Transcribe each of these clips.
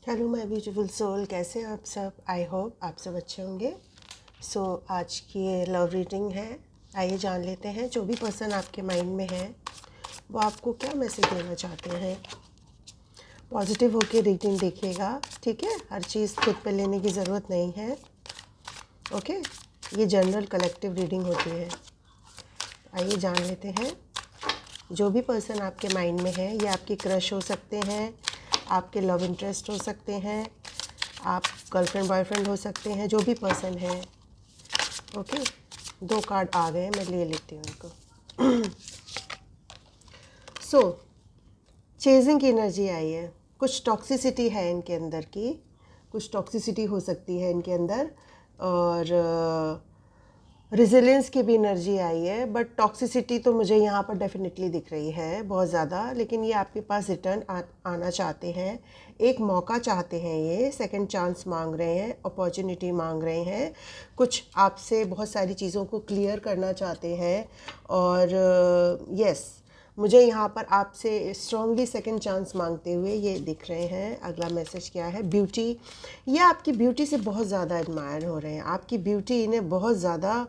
Hello my beautiful soul, कैसे हैं आप सब। आई होप आप सब अच्छे होंगे। आज की ये लव रीडिंग है। आइए जान लेते हैं जो भी पर्सन आपके माइंड में है वो आपको क्या मैसेज देना चाहते हैं। पॉजिटिव होके रीडिंग देखिएगा, ठीक है। हर चीज़ खुद पे लेने की ज़रूरत नहीं है। ओके, ये जनरल कलेक्टिव रीडिंग होती है। आइए जान लेते हैं जो भी पर्सन आपके माइंड में है। ये आपकी क्रश हो सकते हैं, आपके लव इंटरेस्ट हो सकते हैं, आप गर्लफ्रेंड बॉयफ्रेंड हो सकते हैं, जो भी पर्सन है। ओके, 2 कार्ड आ गए, मैं ले लेती हूँ इनको। चेजिंग की एनर्जी आई है। कुछ टॉक्सिसिटी है इनके अंदर की, कुछ टॉक्सिसिटी हो सकती है इनके अंदर, और रिजिलियंस की भी एनर्जी आई है। बट टॉक्सिसिटी तो मुझे यहाँ पर डेफिनेटली दिख रही है बहुत ज़्यादा। लेकिन ये आपके पास रिटर्न आना चाहते हैं, एक मौका चाहते हैं, ये सेकंड चांस मांग रहे हैं, अपॉर्चुनिटी मांग रहे हैं, कुछ आपसे बहुत सारी चीज़ों को क्लियर करना चाहते हैं। और यस, मुझे यहाँ पर आपसे स्ट्रांगली सेकंड चांस मांगते हुए ये दिख रहे हैं। अगला मैसेज क्या है? ब्यूटी। ये आपकी ब्यूटी से बहुत ज़्यादा एडमायर हो रहे हैं। आपकी ब्यूटी इन्हें बहुत ज़्यादा,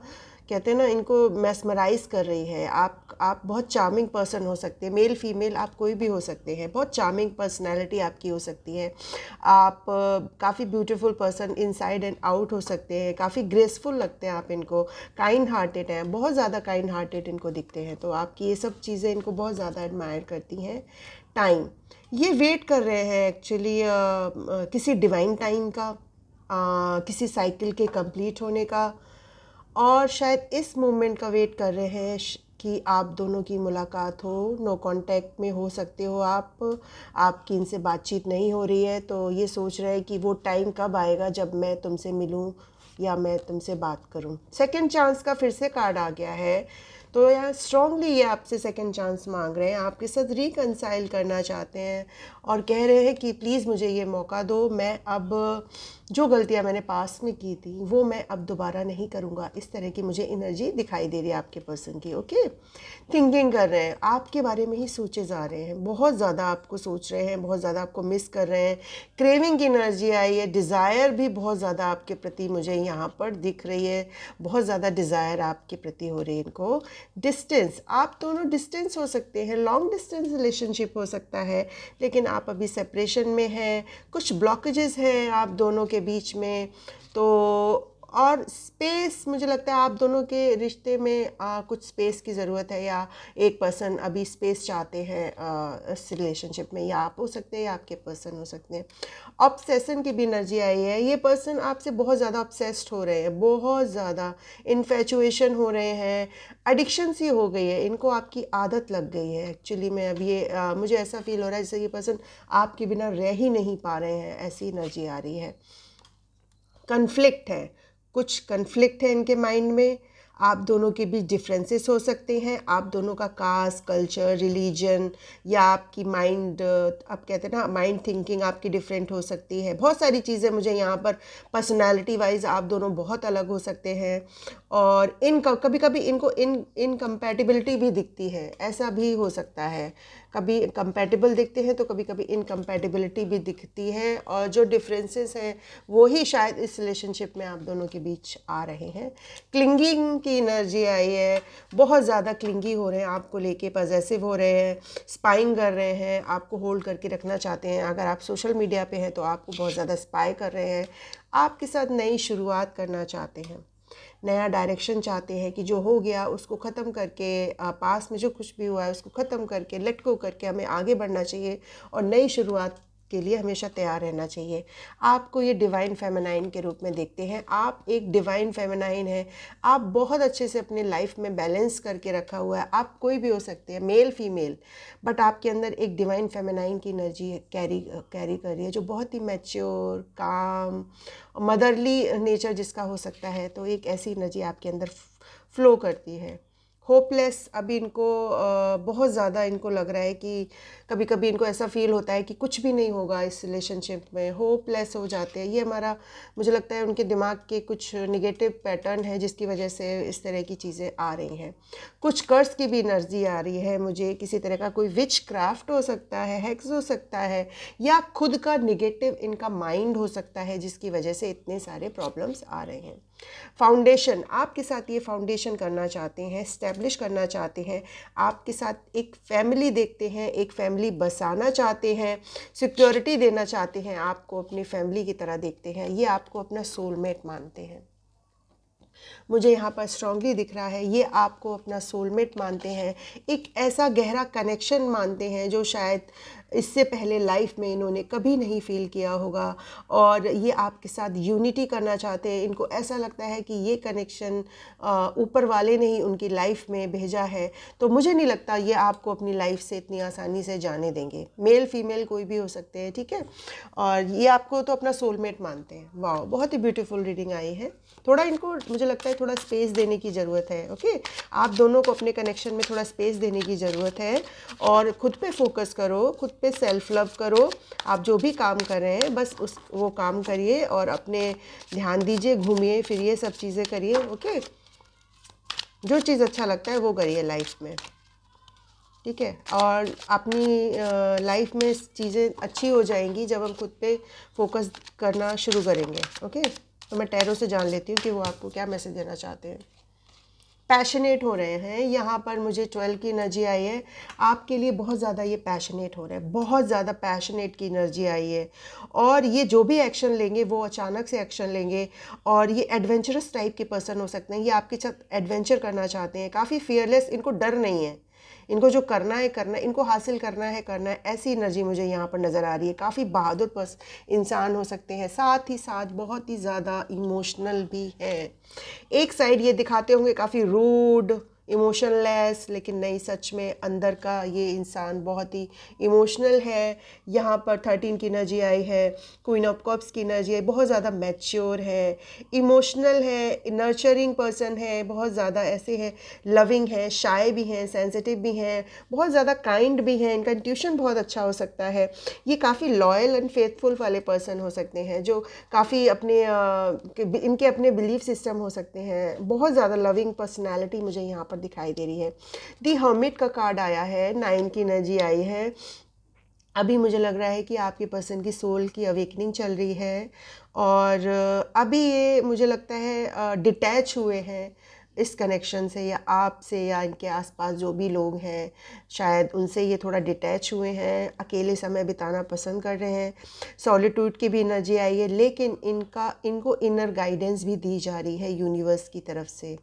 कहते हैं ना, इनको मैस्मराइज कर रही है। आप बहुत चार्मिंग पर्सन हो सकते हैं, मेल फीमेल आप कोई भी हो सकते हैं। बहुत चार्मिंग पर्सनैलिटी आपकी हो सकती है। आप काफ़ी beautiful person inside and out हो सकते हैं। काफ़ी ग्रेसफुल लगते हैं आप इनको, काइंड हार्टेड हैं, बहुत ज़्यादा काइंड हार्टेड इनको दिखते हैं। तो आपकी ये सब चीज़ें इनको बहुत ज़्यादा एडमायर करती हैं। टाइम, ये वेट कर रहे हैं एक्चुअली किसी डिवाइन टाइम का, किसी साइकिल के कंप्लीट होने का, और शायद इस मोमेंट का वेट कर रहे हैं कि आप दोनों की मुलाकात हो। नो कांटेक्ट में हो सकते हो आप, आपकी इनसे बातचीत नहीं हो रही है, तो ये सोच रहे हैं कि वो टाइम कब आएगा जब मैं तुमसे मिलूं या मैं तुमसे बात करूं। सेकंड चांस का फिर से कार्ड आ गया है। तो यहाँ स्ट्रांगली ये आपसे सेकंड चांस मांग रहे हैं, आपके साथ रिकंसाइल करना चाहते हैं और कह रहे हैं कि प्लीज़ मुझे ये मौका दो। मैं अब जो गलतियाँ मैंने पास में की थी वो मैं अब दोबारा नहीं करूँगा। इस तरह की मुझे एनर्जी दिखाई दे रही है आपके पर्सन की। ओके, थिंकिंग कर रहे हैं, आपके बारे में ही सोचे जा रहे हैं, बहुत ज़्यादा आपको सोच रहे हैं, बहुत ज़्यादा आपको मिस कर रहे हैं। क्रेविंग की एनर्जी आई है। डिज़ायर भी बहुत ज़्यादा आपके प्रति मुझे यहाँ पर दिख रही है, बहुत ज़्यादा डिज़ायर आपके प्रति हो रही है इनको। डिस्टेंस, आप दोनों डिस्टेंस हो सकते हैं, लॉन्ग डिस्टेंस रिलेशनशिप हो सकता है, लेकिन आप अभी सेपरेशन में हैं, कुछ ब्लॉकेजेस हैं आप दोनों के बीच में। तो और स्पेस, मुझे लगता है आप दोनों के रिश्ते में कुछ स्पेस की ज़रूरत है, या एक पर्सन अभी स्पेस चाहते हैं इस रिलेशनशिप में, या आप हो सकते हैं या आपके पर्सन हो सकते हैं। ऑब्सेशन की भी एनर्जी आई है। ये पर्सन आपसे बहुत ज़्यादा ऑब्सेस्ड हो रहे हैं, बहुत ज़्यादा इन्फेचुएशन हो रहे हैं, एडिक्शन सी हो गई है इनको, आपकी आदत लग गई है एक्चुअली में। अब ये मुझे ऐसा फील हो रहा है जैसे ये पर्सन आपके बिना रह ही नहीं पा रहे हैं, ऐसी एनर्जी आ रही है। कन्फ्लिक्ट है, कुछ कन्फ्लिक्ट है इनके माइंड में। आप दोनों के बीच डिफरेंसेस हो सकते हैं, आप दोनों का कास्ट, कल्चर, रिलीजन, या आपकी माइंड, आप कहते हैं ना, माइंड थिंकिंग आपकी डिफरेंट हो सकती है। बहुत सारी चीज़ें मुझे यहाँ पर पर्सनालिटी वाइज आप दोनों बहुत अलग हो सकते हैं। और इनका कभी कभी इनको इनकम्पैटिबिलिटी भी दिखती है, ऐसा भी हो सकता है। कभी कंपैटिबल दिखते हैं तो कभी कभी इनकम्पैटिबिलिटी भी दिखती है, और जो डिफरेंसेस हैं वो ही शायद इस रिलेशनशिप में आप दोनों के बीच आ रहे हैं। क्लिंगिंग की एनर्जी आई है, बहुत ज़्यादा क्लिंगी हो रहे हैं, आपको लेके पजेसिव हो रहे हैं, स्पाइंग कर रहे हैं, आपको होल्ड करके रखना चाहते हैं। अगर आप सोशल मीडिया पे हैं तो आपको बहुत ज़्यादा स्पाई कर रहे हैं, आपके साथ नई शुरुआत करना चाहते हैं, नया डायरेक्शन चाहते हैं कि जो हो गया उसको ख़त्म करके, पास में जो कुछ भी हुआ है उसको ख़त्म करके, लेट गो करके हमें आगे बढ़ना चाहिए और नई शुरुआत के लिए हमेशा तैयार रहना चाहिए। आपको ये डिवाइन फेमिनाइन के रूप में देखते हैं, आप एक डिवाइन फेमिनाइन हैं। आप बहुत अच्छे से अपनी लाइफ में बैलेंस करके रखा हुआ है। आप कोई भी हो सकते हैं, मेल फीमेल, बट आपके अंदर एक डिवाइन फेमिनाइन की एनर्जी कैरी कर रही है, जो बहुत ही मैच्योर, काम, मदरली नेचर जिसका हो सकता है। तो एक ऐसी एनर्जी आपके अंदर फ्लो करती है। होपलेस अभी इनको बहुत ज़्यादा इनको लग रहा है कि कभी कभी इनको ऐसा फील होता है कि कुछ भी नहीं होगा इस रिलेशनशिप में, होपलेस हो जाते हैं। ये हमारा, मुझे लगता है उनके दिमाग के कुछ नेगेटिव पैटर्न है जिसकी वजह से इस तरह की चीज़ें आ रही हैं। कुछ कर्स की भी एनर्जी आ रही है मुझे, किसी तरह का कोई विच क्राफ्ट हो सकता है, हेक्स हो सकता है, या खुद का निगेटिव इनका माइंड हो सकता है जिसकी वजह से इतने सारे प्रॉब्लम्स आ रहे हैं। फाउंडेशन, आपके साथ ये फाउंडेशन करना चाहते हैं, स्टैब्लिश करना चाहते हैं, आपके साथ एक फैमिली देखते हैं, एक फैमिली बसाना चाहते हैं, सिक्योरिटी देना चाहते हैं, आपको अपनी फैमिली की तरह देखते हैं, ये आपको अपना सोलमेट मानते हैं। मुझे यहाँ पर स्ट्रांगली दिख रहा है ये आपको अपना सोलमेट मानते हैं, एक ऐसा गहरा कनेक्शन मानते हैं जो शायद इससे पहले लाइफ में इन्होंने कभी नहीं फील किया होगा, और ये आपके साथ यूनिटी करना चाहते हैं। इनको ऐसा लगता है कि ये कनेक्शन ऊपर वाले ने ही उनकी लाइफ में भेजा है, तो मुझे नहीं लगता ये आपको अपनी लाइफ से इतनी आसानी से जाने देंगे। मेल फीमेल कोई भी हो सकते हैं, ठीक है, और ये आपको तो अपना सोलमेट मानते हैं। वाह, बहुत ही ब्यूटीफुल रीडिंग आई है। थोड़ा इनको मुझे लगता है थोड़ा स्पेस देने की ज़रूरत है। ओके, आप दोनों को अपने कनेक्शन में थोड़ा स्पेस देने की ज़रूरत है, और खुद पे फोकस करो, खुद पे सेल्फ लव करो। आप जो भी काम कर रहे हैं बस वो काम करिए और अपने ध्यान दीजिए, घूमिए फिरिए, सब चीज़ें करिए। ओके, जो चीज़ अच्छा लगता है वो करिए लाइफ में, ठीक है, और अपनी लाइफ में चीज़ें अच्छी हो जाएंगी जब हम खुद पे फोकस करना शुरू करेंगे। ओके, तो मैं टैरो से जान लेती हूँ कि वो आपको क्या मैसेज देना चाहते हैं। पैशनेट हो रहे हैं, यहाँ पर मुझे 12 की एनर्जी आई है, आपके लिए बहुत ज़्यादा ये पैशनेट हो रहे हैं, बहुत ज़्यादा पैशनेट की एनर्जी आई है, और ये जो भी एक्शन लेंगे वो अचानक से एक्शन लेंगे, और ये एडवेंचरस टाइप के पर्सन हो सकते हैं, ये आपके साथ एडवेंचर करना चाहते हैं, काफ़ी फियरलेस, इनको डर नहीं है, इनको जो करना है करना है, इनको हासिल करना है करना है, ऐसी एनर्जी मुझे यहाँ पर नज़र आ रही है। काफ़ी बहादुर इंसान हो सकते हैं, साथ ही साथ बहुत ही ज़्यादा इमोशनल भी है। एक साइड ये दिखाते होंगे काफ़ी रूड, इमोशनलेस, लेकिन नहीं, सच में अंदर का ये इंसान बहुत ही इमोशनल है। यहाँ पर 13 की एनर्जी आई है, क्वीन ऑफ कप्स की एनर्जी है, बहुत ज़्यादा मैच्योर है, इमोशनल है, नर्चरिंग पर्सन है, बहुत ज़्यादा ऐसे है, लविंग है, शाय भी हैं, सेंसिटिव भी हैं, बहुत ज़्यादा काइंड भी हैं, इनका इंट्यूशन बहुत अच्छा हो सकता है। ये काफ़ी लॉयल एंड फेथफुल वाले पर्सन हो सकते हैं, जो काफ़ी इनके अपने बिलीफ सिस्टम हो सकते हैं। बहुत ज़्यादा लविंग पर्सनैलिटी मुझे यहाँ पर दिखाई दे रही है। दी हर्मिट का कार्ड आया है, 9 की एनर्जी आई है। अभी मुझे लग रहा है कि आपके पर्सन की सोल की अवेकनिंग चल रही है, और अभी ये मुझे लगता है डिटैच हुए हैं इस कनेक्शन से, या आपसे, या इनके आसपास जो भी लोग हैं शायद उनसे ये थोड़ा डिटैच हुए हैं, अकेले समय बिताना पसंद कर रहे हैं। सॉलिट्यूड की भी एनर्जी आई है, लेकिन इनको इनर गाइडेंस भी दी जा रही है यूनिवर्स की तरफ से,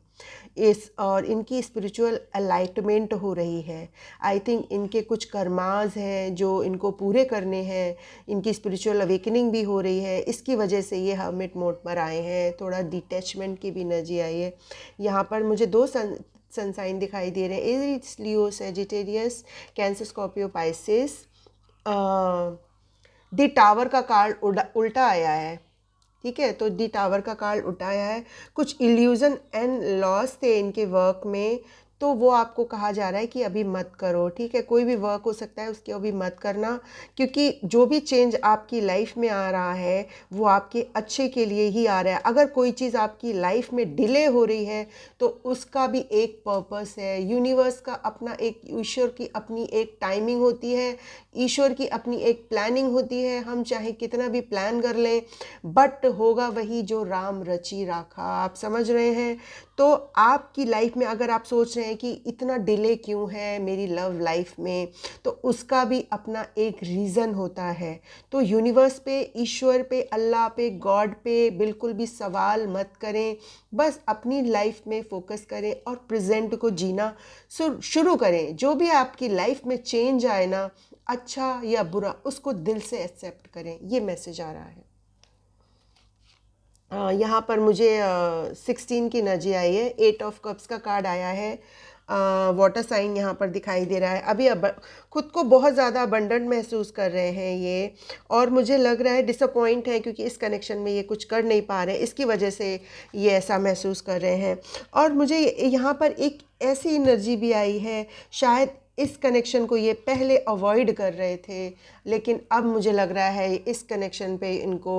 और इनकी स्पिरिचुअल अलाइटमेंट हो रही है। आई थिंक इनके कुछ कर्मास हैं जो इनको पूरे करने हैं, इनकी स्पिरिचुअल अवेकनिंग भी हो रही है, इसकी वजह से ये हर्मिट मोड पर आए हैं। थोड़ा डिटैचमेंट की भी एनर्जी आई है। यहाँ पर मुझे दो सनसाइन दिखाई दे रहे हैं, Aries, Leo, Sagittarius, cancer, Scorpio, Pisces. The tower का कार्ड उल्टा आया है, ठीक है, तो दी टावर का कार्ड उठाया है। कुछ इल्यूजन एंड लॉस थे इनके वर्क में, तो वो आपको कहा जा रहा है कि अभी मत करो, ठीक है, कोई भी वर्क हो सकता है उसके अभी मत करना, क्योंकि जो भी चेंज आपकी लाइफ में आ रहा है वो आपके अच्छे के लिए ही आ रहा है। अगर कोई चीज़ आपकी लाइफ में डिले हो रही है तो उसका भी एक पर्पस है। यूनिवर्स का अपना एक, ईश्वर की अपनी एक टाइमिंग होती है, ईश्वर की अपनी एक प्लानिंग होती है। हम चाहे कितना भी प्लान कर लें, बट होगा वही जो राम रची राखा। आप समझ रहे हैं? तो आपकी लाइफ में अगर आप सोच रहे हैं कि इतना डिले क्यों है मेरी लव लाइफ में, तो उसका भी अपना एक रीज़न होता है। तो यूनिवर्स पे, ईश्वर पे, अल्लाह पे, गॉड पे बिल्कुल भी सवाल मत करें, बस अपनी लाइफ में फोकस करें और प्रेजेंट को जीना शुरू करें। जो भी आपकी लाइफ में चेंज आए ना, अच्छा या बुरा, उसको दिल से एक्सेप्ट करें। ये मैसेज आ रहा है। यहाँ पर मुझे 16 की एनर्जी आई है, 8 ऑफ कप्स का कार्ड आया है। वाटर साइन यहाँ पर दिखाई दे रहा है। अभी अब खुद को बहुत ज़्यादा अबंडेंट महसूस कर रहे हैं ये, और मुझे लग रहा है डिसअपॉइंट है क्योंकि इस कनेक्शन में ये कुछ कर नहीं पा रहे हैं, इसकी वजह से ये ऐसा महसूस कर रहे हैं। और मुझे यहाँ पर एक ऐसी एनर्जी भी आई है, शायद इस कनेक्शन को ये पहले अवॉइड कर रहे थे, लेकिन अब मुझे लग रहा है इस कनेक्शन पे इनको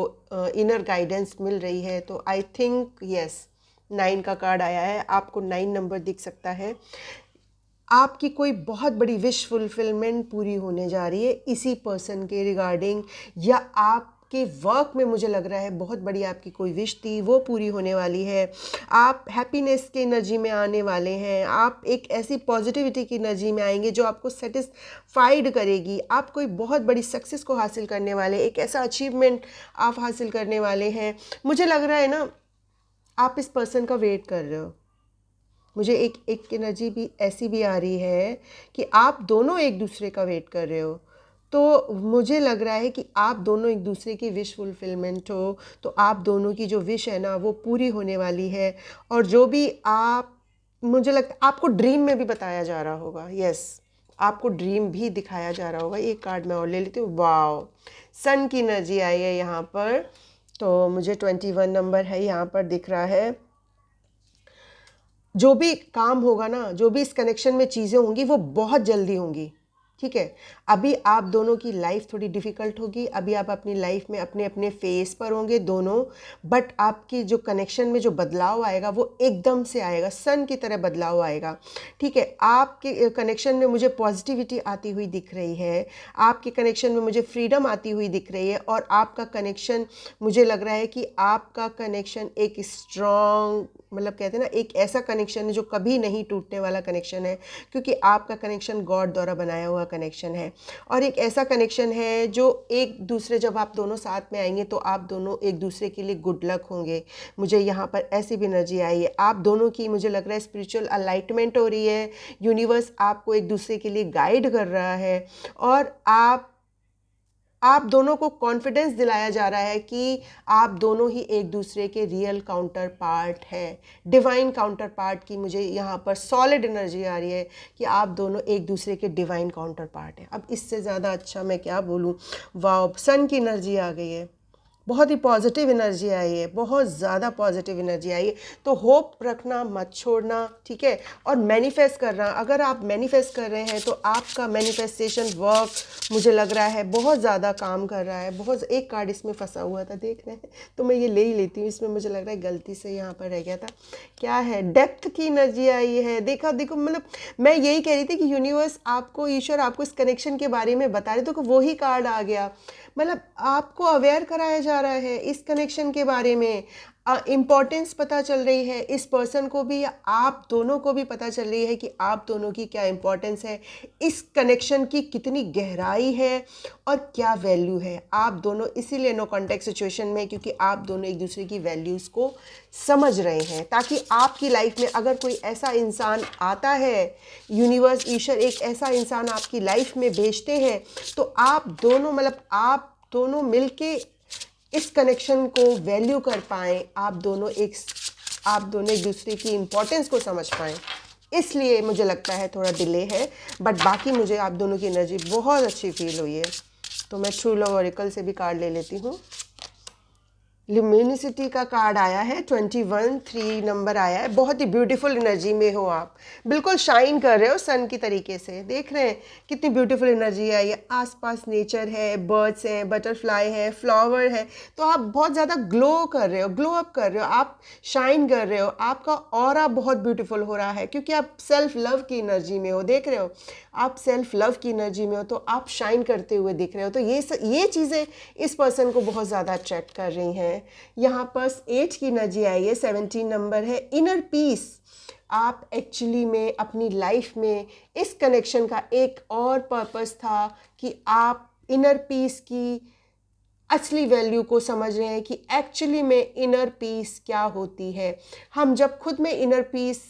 इनर गाइडेंस मिल रही है। तो आई थिंक यस, 9 का कार्ड आया है, आपको 9 नंबर दिख सकता है। आपकी कोई बहुत बड़ी विश फुलफिलमेंट पूरी होने जा रही है इसी पर्सन के रिगार्डिंग, या आपके वर्क में मुझे लग रहा है बहुत बड़ी आपकी कोई विश थी वो पूरी होने वाली है। आप हैप्पीनेस की एनर्जी में आने वाले हैं, आप एक ऐसी पॉजिटिविटी की एनर्जी में आएंगे जो आपको सेटिस्फाइड करेगी। आप कोई बहुत बड़ी सक्सेस को हासिल करने वाले, एक ऐसा अचीवमेंट आप हासिल करने वाले हैं। मुझे लग रहा है ना आप इस पर्सन का वेट कर रहे हो। मुझे एक एनर्जी भी ऐसी भी आ रही है कि आप दोनों एक दूसरे का वेट कर रहे हो। तो मुझे लग रहा है कि आप दोनों एक दूसरे की विश फुलफिलमेंट हो, तो आप दोनों की जो विश है ना वो पूरी होने वाली है। और जो भी आप, मुझे लगता है आपको ड्रीम में भी बताया जा रहा होगा। यस, आपको ड्रीम भी दिखाया जा रहा होगा। एक कार्ड मैं और ले लेती हूँ। वाओ, सन की एनर्जी आई है यहाँ पर। तो मुझे 21 नंबर है यहाँ पर दिख रहा है। जो भी काम होगा ना, जो भी इस कनेक्शन में चीज़ें होंगी वो बहुत जल्दी होंगी, ठीक है। अभी आप दोनों की लाइफ थोड़ी डिफ़िकल्ट होगी, अभी आप अपनी लाइफ में अपने अपने फेस पर होंगे दोनों, बट आपकी जो कनेक्शन में जो बदलाव आएगा वो एकदम से आएगा, सन की तरह बदलाव आएगा, ठीक है। आपके कनेक्शन में मुझे पॉजिटिविटी आती हुई दिख रही है, आपके कनेक्शन में मुझे फ्रीडम आती हुई दिख रही है, और आपका कनेक्शन, मुझे लग रहा है कि आपका कनेक्शन एक स्ट्रॉन्ग, मतलब कहते हैं ना, एक ऐसा कनेक्शन है जो कभी नहीं टूटने वाला कनेक्शन है, क्योंकि आपका कनेक्शन गॉड द्वारा बनाया हुआ कनेक्शन है। और एक ऐसा कनेक्शन है जो एक दूसरे, जब आप दोनों साथ में आएंगे तो आप दोनों एक दूसरे के लिए गुड लक होंगे। मुझे यहाँ पर ऐसी भी एनर्जी आई है। आप दोनों की, मुझे लग रहा है, स्पिरिचुअल अलाइटमेंट हो रही है। यूनिवर्स आपको एक दूसरे के लिए गाइड कर रहा है, और आप दोनों को कॉन्फिडेंस दिलाया जा रहा है कि आप दोनों ही एक दूसरे के रियल काउंटर पार्ट हैं, डिवाइन काउंटर पार्ट की मुझे यहाँ पर सॉलिड एनर्जी आ रही है कि आप दोनों एक दूसरे के डिवाइन काउंटर पार्ट हैं। अब इससे ज़्यादा अच्छा मैं क्या बोलूँ। वाओ, सन की एनर्जी आ गई है, बहुत ही पॉजिटिव एनर्जी आई है, बहुत ज़्यादा पॉजिटिव एनर्जी आई है। तो होप रखना मत छोड़ना, ठीक है। और मैनिफेस्ट करना, अगर आप मैनिफेस्ट कर रहे हैं तो आपका मैनिफेस्टेशन वर्क, मुझे लग रहा है, बहुत ज़्यादा काम कर रहा है। बहुत, एक कार्ड इसमें फंसा हुआ था, देख रहे हैं, तो मैं ये ले ही लेती हूँ। इसमें मुझे लग रहा है गलती से यहाँ पर रह गया था। क्या है, डेप्थ की एनर्जी आई है। देखो, मतलब मैं यही कह रही थी कि यूनिवर्स आपको, ईश्वर आपको इस कनेक्शन के बारे में बता रहे, तो वही कार्ड आ गया। मतलब आपको अवेयर कराया जा रहा है इस कनेक्शन के बारे में, इम्पॉर्टेंस पता चल रही है इस पर्सन को भी, आप दोनों को भी पता चल रही है कि आप दोनों की क्या इम्पॉर्टेंस है, इस कनेक्शन की कितनी गहराई है और क्या वैल्यू है। आप दोनों इसीलिए नो कॉन्टैक्ट सिचुएशन में, क्योंकि आप दोनों एक दूसरे की वैल्यूज़ को समझ रहे हैं, ताकि आपकी लाइफ में अगर कोई ऐसा इंसान आता है, यूनिवर्स, ईश्वर एक ऐसा इंसान आपकी लाइफ में भेजते हैं, तो आप दोनों, मतलब आप दोनों मिलके इस कनेक्शन को वैल्यू कर पाएँ, आप दोनों एक दूसरे की इम्पोर्टेंस को समझ पाएँ। इसलिए मुझे लगता है थोड़ा डिले है, बट बाकी मुझे आप दोनों की एनर्जी बहुत अच्छी फील हुई है। तो मैं ट्रू लव ऑरेकल से भी कार्ड ले लेती हूँ। ल्यूमिनिसिटी का कार्ड आया है, 21, 3 नंबर आया है। बहुत ही ब्यूटीफुल एनर्जी में हो आप, बिल्कुल शाइन कर रहे हो सन की तरीके से। देख रहे हैं कितनी ब्यूटीफुल एनर्जी आई है। आसपास नेचर है, बर्ड्स हैं, बटरफ्लाई है, फ्लावर है, तो आप बहुत ज़्यादा ग्लो कर रहे हो, ग्लो अप कर रहे हो, आप शाइन कर रहे हो। आपका ऑरा बहुत ब्यूटीफुल हो रहा है, क्योंकि आप सेल्फ लव की एनर्जी में हो। देख रहे हो, आप सेल्फ लव की एनर्जी में हो, तो आप शाइन करते हुए दिख रहे हो। तो ये चीज़ें इस पर्सन को बहुत ज़्यादा अट्रैक्ट कर रही हैं। यहाँ पर 8 की एनर्जी आई है, 17 नंबर है, इनर पीस। आप एक्चुअली में अपनी लाइफ में इस कनेक्शन का एक और पर्पस था कि आप इनर पीस की असली वैल्यू को समझ रहे हैं कि एक्चुअली में इनर पीस क्या होती है। हम जब खुद में इनर पीस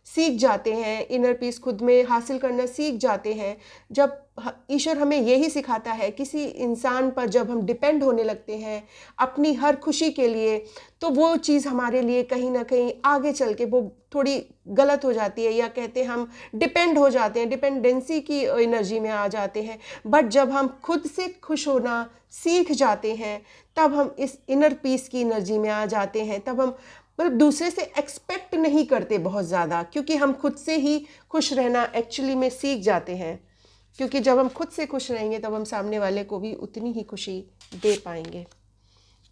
सीख जाते हैं, इनर पीस खुद में हासिल करना सीख जाते हैं। जब ईश्वर हमें यही सिखाता है, किसी इंसान पर जब हम डिपेंड होने लगते हैं अपनी हर खुशी के लिए, तो वो चीज़ हमारे लिए कहीं ना कहीं आगे चल के वो थोड़ी गलत हो जाती है, या कहते हैं हम डिपेंड हो जाते हैं, डिपेंडेंसी की एनर्जी में आ जाते हैं। बट जब हम खुद से खुश होना सीख जाते हैं, तब हम इस इनर पीस की एनर्जी में आ जाते हैं। तब हम मतलब दूसरे से एक्सपेक्ट नहीं करते बहुत ज़्यादा, क्योंकि हम खुद से ही खुश रहना एक्चुअली में सीख जाते हैं। क्योंकि जब हम खुद से खुश रहेंगे तब हम सामने वाले को भी उतनी ही खुशी दे पाएंगे।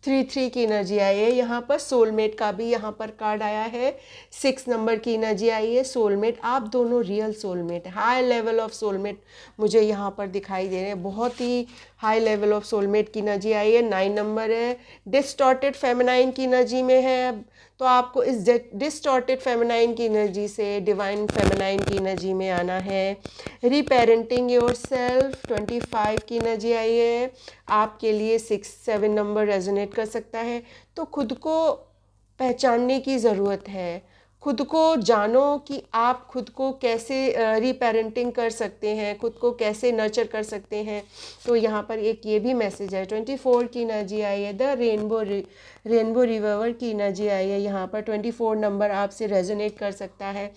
3 की एनर्जी आई है यहाँ पर। सोलमेट का भी यहाँ पर कार्ड आया है। 6 नंबर की एनर्जी आई है। सोलमेट, आप दोनों real soulmate, high level of soulmate मुझे यहाँ पर दिखाई दे रहे हैं। बहुत ही हाई लेवल ऑफ सोलमेट की एनर्जी आई है। 9 नंबर है। डिस्टॉर्टेड फेमिनाइन की एनर्जी में है, तो आपको इस डिस्टॉर्टेड फेमिनाइन की एनर्जी से डिवाइन फेमिनाइन की एनर्जी में आना है। रीपेरेंटिंग योर सेल्फ 25 की एनर्जी आई है। आपके लिए 6-7 नंबर रेजोनेट कर सकता है। तो खुद को पहचानने की ज़रूरत है। खुद को जानो कि आप खुद को कैसे रीपेरेंटिंग कर सकते हैं, खुद को कैसे नर्चर कर सकते हैं। तो यहाँ पर एक ये भी मैसेज है। 24 की एनर्जी आई है। द रेनबो रिवर की एनर्जी आई है यहाँ पर। 24 नंबर आपसे रेजोनेट कर सकता है।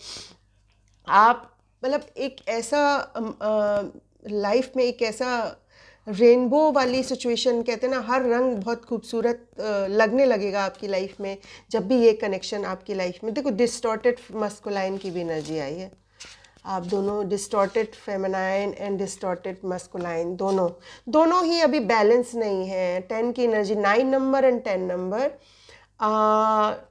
आप मतलब एक ऐसा लाइफ में एक ऐसा रेनबो वाली सिचुएशन, कहते हैं ना, हर रंग बहुत खूबसूरत लगने लगेगा आपकी लाइफ में जब भी ये कनेक्शन आपकी लाइफ में। देखो, डिस्टॉर्टेड मस्कुलाइन की भी एनर्जी आई है। आप दोनों, distorted feminine and distorted masculine, दोनों ही अभी बैलेंस नहीं है। 10 की energy, 9 number and 10 number,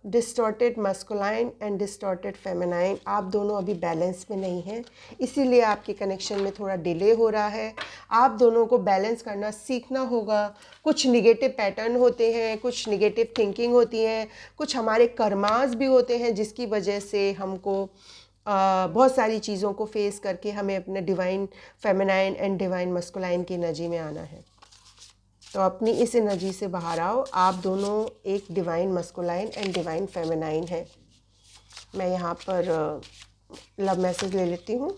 distorted masculine and distorted feminine, आप दोनों अभी बैलेंस में नहीं हैं। इसीलिए आपके कनेक्शन में थोड़ा डिले हो रहा है। आप दोनों को बैलेंस करना सीखना होगा। कुछ निगेटिव पैटर्न होते हैं, कुछ निगेटिव थिंकिंग होती है, कुछ हमारे कर्मास भी होते हैं, जिसकी वजह से हमको बहुत सारी चीज़ों को फेस करके हमें अपने divine feminine and divine masculine की एनर्जी में आना है। तो अपनी इस एनर्जी से बाहर आओ। आप दोनों एक divine masculine and divine feminine है। मैं यहाँ पर लव मैसेज ले लेती हूँ।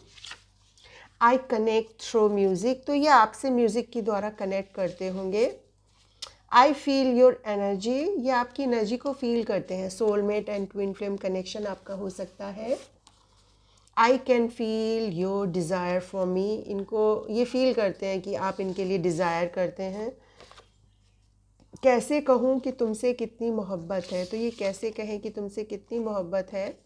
आई कनेक्ट थ्रू म्यूज़िक, तो ये आपसे म्यूज़िक के द्वारा कनेक्ट करते होंगे। आई फील योर एनर्जी, ये आपकी एनर्जी को फील करते हैं। Soulmate and twin flame connection आपका हो सकता है। I can feel your desire for me, इनको ये फील करते हैं कि आप इनके लिए डिज़ायर करते हैं। कैसे कहूँ कि तुमसे कितनी मोहब्बत है, तो ये कैसे कहें कि तुमसे कितनी मोहब्बत है।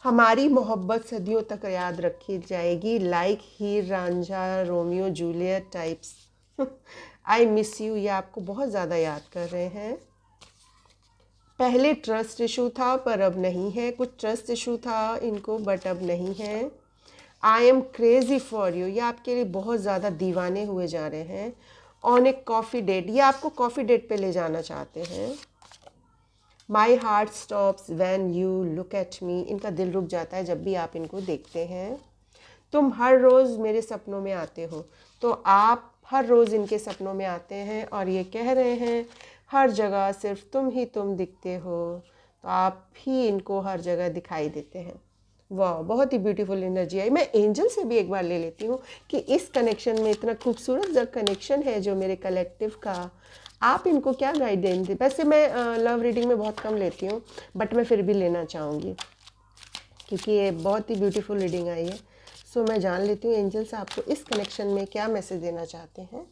हमारी मोहब्बत सदियों तक याद रखी जाएगी, like Heer Ranjha Romeo Juliet types. I miss you, ये आपको बहुत ज़्यादा याद कर रहे हैं। पहले ट्रस्ट इशू था पर अब नहीं है। कुछ ट्रस्ट इशू था इनको बट अब नहीं है। I am crazy for you, ये आपके लिए बहुत ज़्यादा दीवाने हुए जा रहे हैं। ऑन ए कॉफ़ी डेट, ये आपको कॉफ़ी डेट पे ले जाना चाहते हैं। My heart stops when you look at me, इनका दिल रुक जाता है जब भी आप इनको देखते हैं। तुम हर रोज़ मेरे सपनों में आते हो, तो आप हर रोज़ इनके सपनों में आते हैं और ये कह रहे हैं हर जगह सिर्फ तुम ही तुम दिखते हो, तो आप ही इनको हर जगह दिखाई देते हैं। वाह, बहुत ही ब्यूटीफुल एनर्जी आई। मैं एंजल से भी एक बार ले लेती हूँ कि इस कनेक्शन में, इतना खूबसूरत जो कनेक्शन है जो मेरे कलेक्टिव का, आप इनको क्या गाइडेंस दे। वैसे मैं लव रीडिंग में बहुत कम लेती हूँ, बट मैं फिर भी लेना चाहूँगी क्योंकि ये बहुत ही ब्यूटीफुल रीडिंग आई है। सो मैं जान लेती हूँ एंजल्स आपको इस कनेक्शन में क्या मैसेज देना चाहते हैं।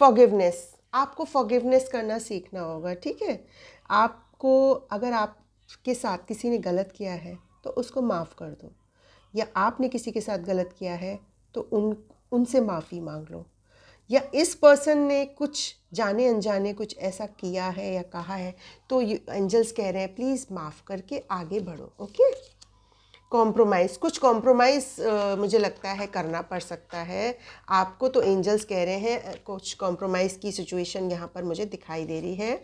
फॉरगिवनेस, आपको फॉरगिवनेस करना सीखना होगा, ठीक है। आपको, अगर आपके साथ किसी ने गलत किया है तो उसको माफ़ कर दो, या आपने किसी के साथ गलत किया है तो उनसे माफ़ी मांग लो, या इस पर्सन ने कुछ जाने अनजाने कुछ ऐसा किया है या कहा है तो एंजल्स कह रहे हैं प्लीज़ माफ़ करके आगे बढ़ो। ओके, कॉम्प्रोमाइज़, कुछ कॉम्प्रोमाइज़ मुझे लगता है करना पड़ सकता है आपको, तो एंजल्स कह रहे हैं कुछ कॉम्प्रोमाइज़ की सिचुएशन यहाँ पर मुझे दिखाई दे रही है।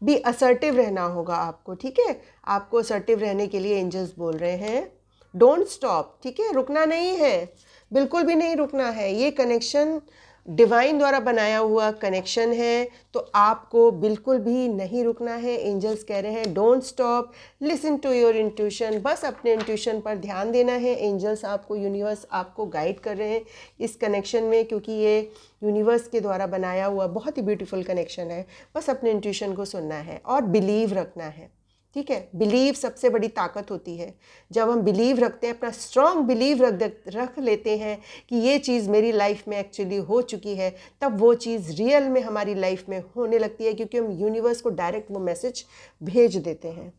भी असर्टिव रहना होगा आपको, ठीक है। आपको असर्टिव रहने के लिए एंजल्स बोल रहे हैं डोंट स्टॉप, ठीक है, रुकना नहीं है, बिल्कुल भी नहीं रुकना है। ये कनेक्शन डिवाइन द्वारा बनाया हुआ कनेक्शन है, तो आपको बिल्कुल भी नहीं रुकना है। एंजल्स कह रहे हैं don't stop, listen to your intuition, बस अपने इंट्यूशन पर ध्यान देना है। एंजल्स आपको, यूनिवर्स आपको गाइड कर रहे हैं इस कनेक्शन में, क्योंकि ये यूनिवर्स के द्वारा बनाया हुआ बहुत ही ब्यूटीफुल कनेक्शन है। बस अपने इंट्यूशन को सुनना है और बिलीव रखना है, ठीक है। बिलीव सबसे बड़ी ताकत होती है। जब हम बिलीव रखते हैं, अपना स्ट्रॉन्ग बिलीव रख लेते हैं कि ये चीज़ मेरी लाइफ में एक्चुअली हो चुकी है, तब वो चीज़ रियल में हमारी लाइफ में होने लगती है, क्योंकि हम यूनिवर्स को डायरेक्ट वो मैसेज भेज देते हैं।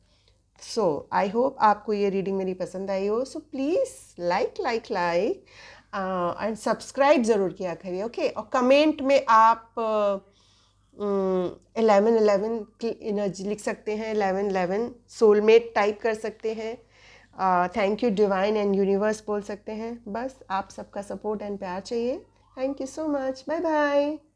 सो आई होप आपको ये रीडिंग मेरी पसंद आई हो। So please like and subscribe ज़रूर किया करिए, ओके। और कमेंट में आप 11 की एनर्जी लिख सकते हैं, 11 सोलमेट टाइप कर सकते हैं, thank you divine and universe बोल सकते हैं। बस आप सबका सपोर्ट एंड प्यार चाहिए। Thank you so much, bye bye.